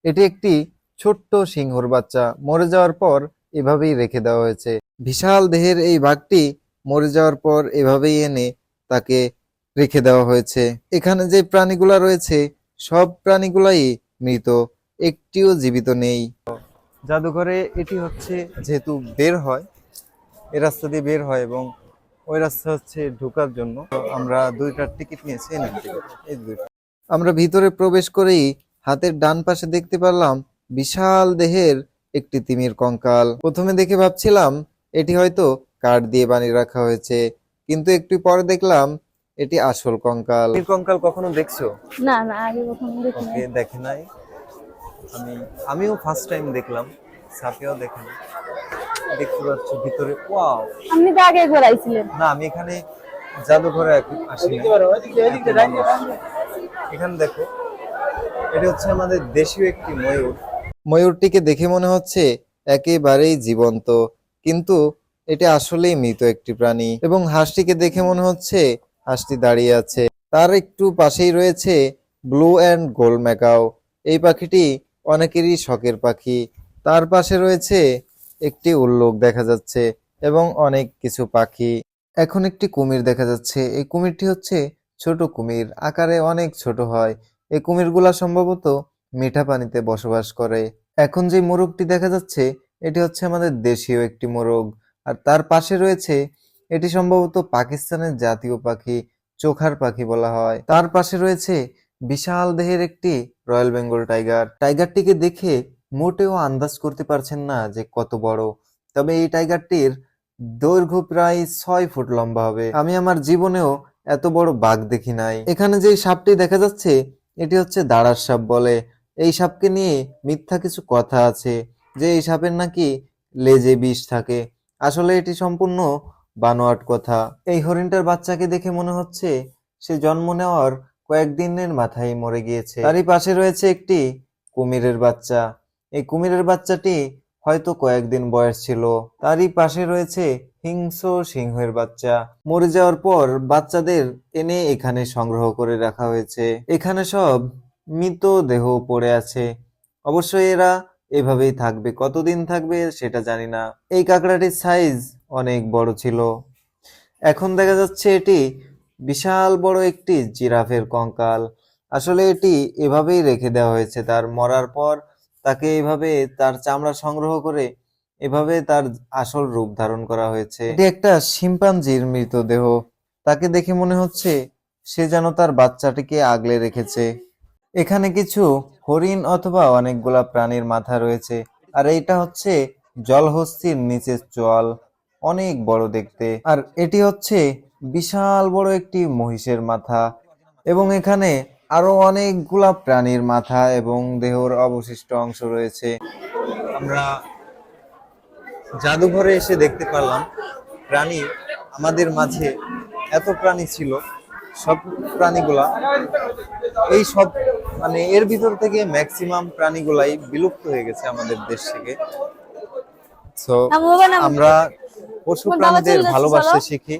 এটি একটি ছোট্ট সিংহর বাচ্চা, মরে যাওয়ার পর এভাবেই রেখে দেওয়া হয়েছে। বিশাল দেহের এই বাঘটি মরে যাওয়ার পর এভাবেই এনে তাকে রেখে দেওয়া হয়েছে। এখানে যে প্রাণীগুলা রয়েছে সব প্রাণীগুলাই মৃত, একটিও জীবিত নেই। জাদুঘরে এটি হচ্ছে যেহেতু বের হয়, এই রাস্তা দিয়ে বের হয় এবং ওই রাস্তা হচ্ছে ঢোকার জন্য। তো আমরা দুইটার টিকিট নিয়েছি, এই নেন টিকিট, এই দুইটা। আমরা ভিতরে প্রবেশ করেই হাতের ডান পাশে দেখতে পারলাম বিশাল দেহের একটি তিমির কঙ্কাল। প্রথমে দেখে ভাবছিলাম এটি হয়তো কাঠ দিয়ে বানিয়ে রাখা হয়েছে, কিন্তু একটু পরে দেখলাম এটি আসল কঙ্কাল। তিমির কঙ্কাল কখনো দেখছো? না না, আগে কখনো দেখি নাই। ওকে, দেখে নাই। আমিও ফার্স্ট টাইম দেখলাম, সাফিয়াও দেখে নাই। দেখতে পাচ্ছ ভিতরে, ওয়াও। আপনি তো আগে ঘোরাইছিলেন। না, আমি এখানে জাদুঘরে আসিনি। এখানে দেখো, এটা হচ্ছে আমাদের দেশীয় একটি ময়ূর। ময়ূরটিকে দেখে মনে হচ্ছে একেবারেই জীবন্ত, কিন্তু এটা আসলেই মৃত একটি প্রাণী। এবং হাঁসটিকে দেখে মনে হচ্ছে হাঁসটি দাঁড়িয়ে আছে। তার একটু পাশেই রয়েছে ব্লু অ্যান্ড গোল্ড ম্যাকাও। এই পাখিটি অনেকেরই শখের পাখি। তার পাশে রয়েছে একটি উল্লুক দেখা যাচ্ছে এবং অনেক কিছু পাখি। এখন একটি কুমির দেখা যাচ্ছে। এই কুমিরটি হচ্ছে ছোট কুমির, আকারে অনেক ছোট হয়। এই কুমিরগুলা সম্ভবত মিঠা পানিতে বসবাস করে। এখন যে মোরগটি দেখা যাচ্ছে এটি হচ্ছে আমাদের দেশীয় একটি মোরগ। আর তার পাশে রয়েছে, এটি সম্ভবত পাকিস্তানের জাতীয় পাখি, চোখার পাখি বলা হয়। তার পাশে রয়েছে বিশাল দেহের একটি রয়্যাল বেঙ্গল টাইগার। টাইগারটিকে দেখে মোটেও আন্দাজ করতে পারছেন না যে কত বড়, তবে এই টাইগারটির দৈর্ঘ্য প্রায় 6 ফুট লম্বা হবে। আমি আমার জীবনেও এত বড় বাঘ দেখি নাই। এখানে যে সাপটি দেখা যাচ্ছে এটি হচ্ছে দাঁড়ার সাপ বলে। এই সাপকে নিয়ে মিথ্যা কিছু কথা আছে যে এই সাপের নাকি লেজে বিষ থাকে। আসলে এটি সম্পূর্ণ বানোয়াট কথা। এই হরিণটার বাচ্চাকে দেখে মনে হচ্ছে সে জন্ম নেওয়ার কয়েকদিনের মাথায় মরে গিয়েছে। তারই পাশে রয়েছে একটি কুমিরের বাচ্চা। এই কুমিরের বাচ্চাটি হয়তো কয়েকদিন বয়স ছিল। তারই পাশে রয়েছে হিংস্র সিংহের বাচ্চা। মরে যাওয়ার পর বাচ্চাদের এনে এখানে সংগ্রহ করে রাখা হয়েছে। এখানে সব মৃত দেহ পড়ে আছে। অবশ্যই এরা এভাবেই থাকবে, কতদিন থাকবে সেটা জানি না। এই কাঁকড়াটির সাইজ অনেক বড় ছিল। এখন দেখা যাচ্ছে এটি বিশাল বড় একটি জিরাফের কঙ্কাল। আসলে এটি এভাবেই রেখে দেওয়া হয়েছে, তার মরার পর তাকে এভাবে তার চামড়া সংগ্রহ করে এভাবে তার আসল রূপ ধারণ করা হয়েছে। এটি একটা শিম্পাঞ্জির মৃতদেহ। তাকে দেখে মনে হচ্ছে সে যেন তার বাচ্চাটিকে আগলে রেখেছে। এখানে কিছু হরিণ অথবা অনেকগুলা প্রাণীর মাথা রয়েছে। আর এইটা হচ্ছে জলহস্তির নিচের চোয়াল, অনেক বড় দেখতে। আর এটি হচ্ছে বিশাল বড় একটি মহিষের মাথা। এবং এখানে আরো অনেকগুলা প্রাণীর মাথা এবং দেহর অবশিষ্ট অংশ রয়েছে। আমরা জাদুঘরে এসে দেখতে পারলাম প্রাণী আমাদের মাঝে এত প্রাণী ছিল, সব প্রাণীগুলা এই সব মানে এর ভিতর থেকে ম্যাক্সিমাম প্রাণীগুলাই বিলুপ্ত হয়ে গেছে আমাদের দেশ থেকে। সো আমরা পশু প্রাণীদের ভালোবাসতে শিখি।